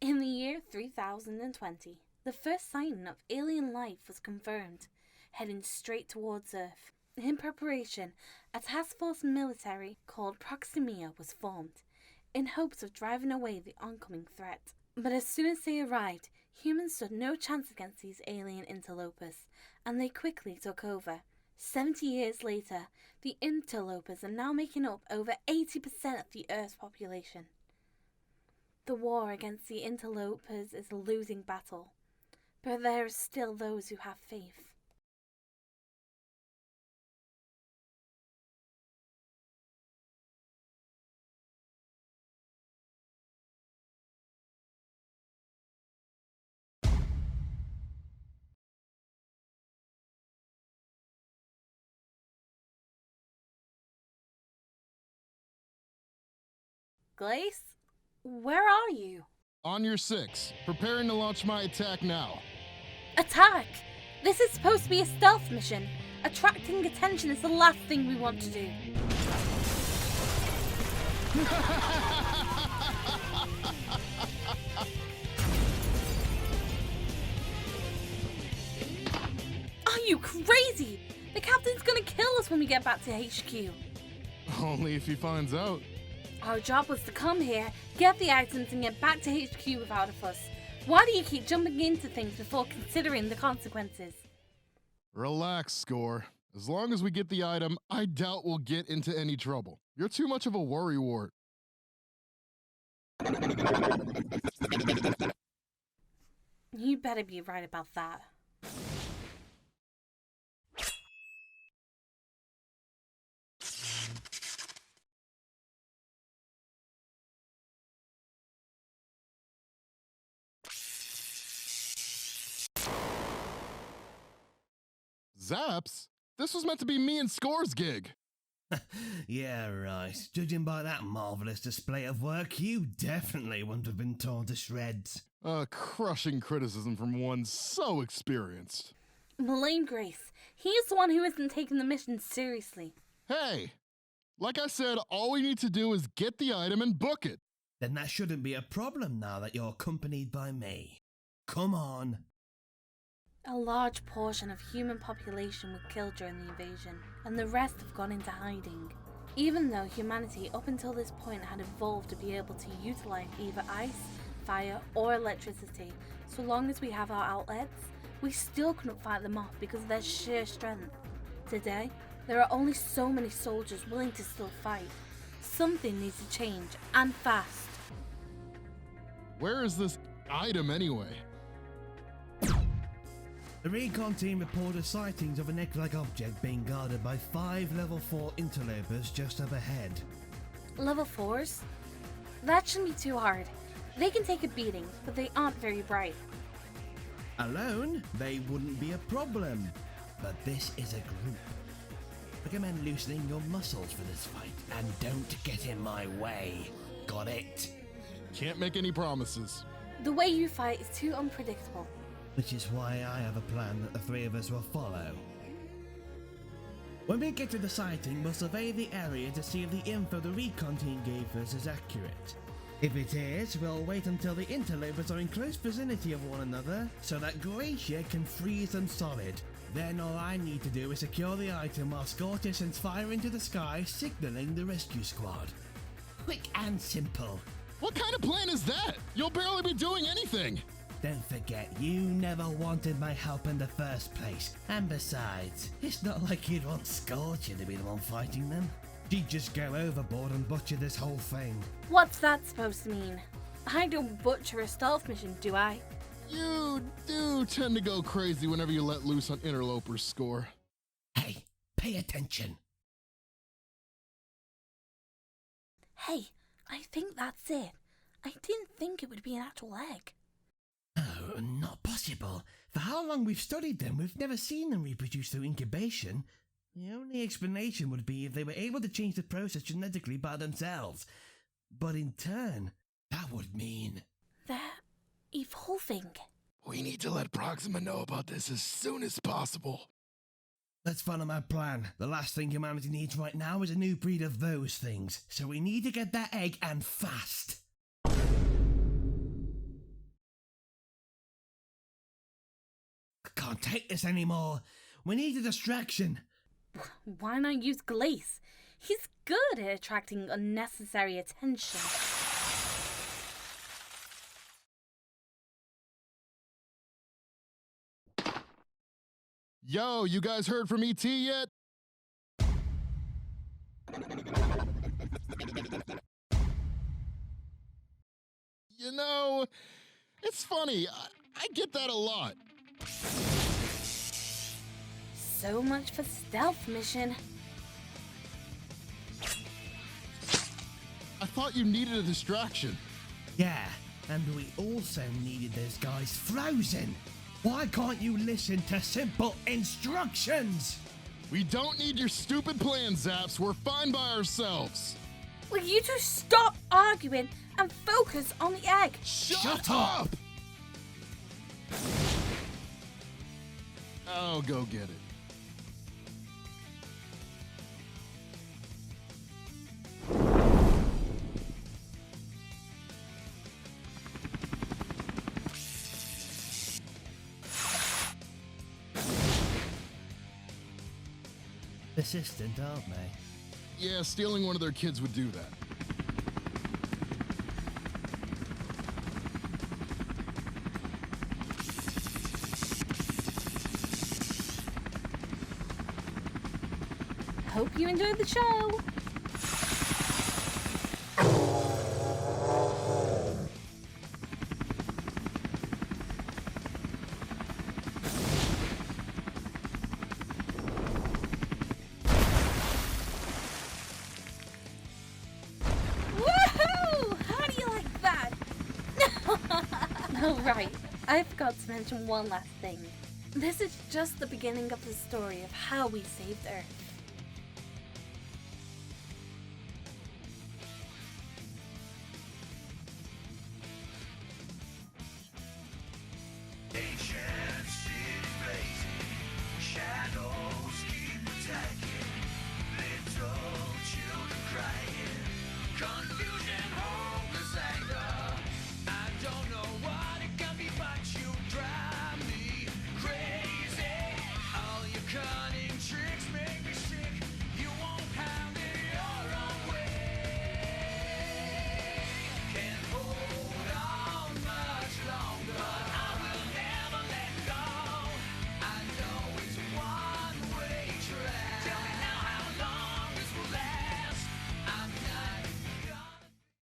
In the year 3020, the first sign of alien life was confirmed, heading straight towards Earth. In preparation, a task force military called Proximia was formed, in hopes of driving away the oncoming threat. But as soon as they arrived, humans stood no chance against these alien interlopers, and they quickly took over. 70 years later, the interlopers are now making up over 80% of the Earth's population. The war against the interlopers is a losing battle, but there are still those who have faith. Glace? Where are you? On your 6. Preparing to launch my attack now. Attack! This is supposed to be a stealth mission. Attracting attention is the last thing we want to do. Are you crazy? The captain's gonna kill us when we get back to HQ. Only if he finds out. Our job was to come here, get the items, and get back to HQ without a fuss. Why do you keep jumping into things before considering the consequences? Relax, Score. As long as we get the item, I doubt we'll get into any trouble. You're too much of a worrywart. You better be right about that. Zaps? This was meant to be me and Score's gig. Yeah, right. Judging by that marvellous display of work, you definitely wouldn't have been torn to shreds. A crushing criticism from one so experienced. Blame Grace. He's the one who isn't taking the mission seriously. Hey, like I said, all we need to do is get the item and book it. Then that shouldn't be a problem now that you're accompanied by me. Come on. A large portion of human population were killed during the invasion, and the rest have gone into hiding. Even though humanity up until this point had evolved to be able to utilize either ice, fire, or electricity, so long as we have our outlets, we still couldn't fight them off because of their sheer strength. Today, there are only so many soldiers willing to still fight. Something needs to change, and fast. Where is this item anyway? The recon team reported sightings of an egg-like object being guarded by 5 level 4 interlopers just up ahead. Level 4s? That shouldn't be too hard. They can take a beating, but they aren't very bright. Alone, they wouldn't be a problem. But this is a group. Recommend loosening your muscles for this fight, and don't get in my way. Got it? Can't make any promises. The way you fight is too unpredictable. Which is why I have a plan that the 3 of us will follow. When we get to the sighting, we'll survey the area to see if the info the recon team gave us is accurate. If it is, we'll wait until the interlopers are in close vicinity of one another, so that Gracia can freeze them solid. Then all I need to do is secure the item while Scorcher sends fire into the sky, signaling the rescue squad. Quick and simple. What kind of plan is that? You'll barely be doing anything. Don't forget, you never wanted my help in the first place. And besides, it's not like you'd want Scorcher to be the one fighting them. She'd just go overboard and butcher this whole thing. What's that supposed to mean? I don't butcher a stealth mission, do I? You do tend to go crazy whenever you let loose on interlopers, Score. Hey, pay attention. Hey, I think that's it. I didn't think it would be an actual egg. Oh, not possible. For how long we've studied them, we've never seen them reproduce through incubation. The only explanation would be if they were able to change the process genetically by themselves. But in turn, that would mean... They're evolving. We need to let Proxima know about this as soon as possible. Let's follow my plan. The last thing humanity needs right now is a new breed of those things. So we need to get that egg, and fast. can't take this anymore. We need a distraction. Why not use Glace? He's good at attracting unnecessary attention. Yo, you guys heard from ET yet? You know, it's funny. I get that a lot. So much for stealth mission. I thought you needed a distraction. Yeah, and we also needed those guys frozen. Why can't you listen to simple instructions? We don't need your stupid plan, Zaps. We're fine by ourselves. Will you two stop arguing and focus on the egg? Shut up! I'll go get it. Persistent, aren't they? Yeah, stealing one of their kids would do that. Hope you enjoyed the show. Woohoo! How do you like that? Oh, right. I forgot to mention one last thing. This is just the beginning of the story of how we saved Earth.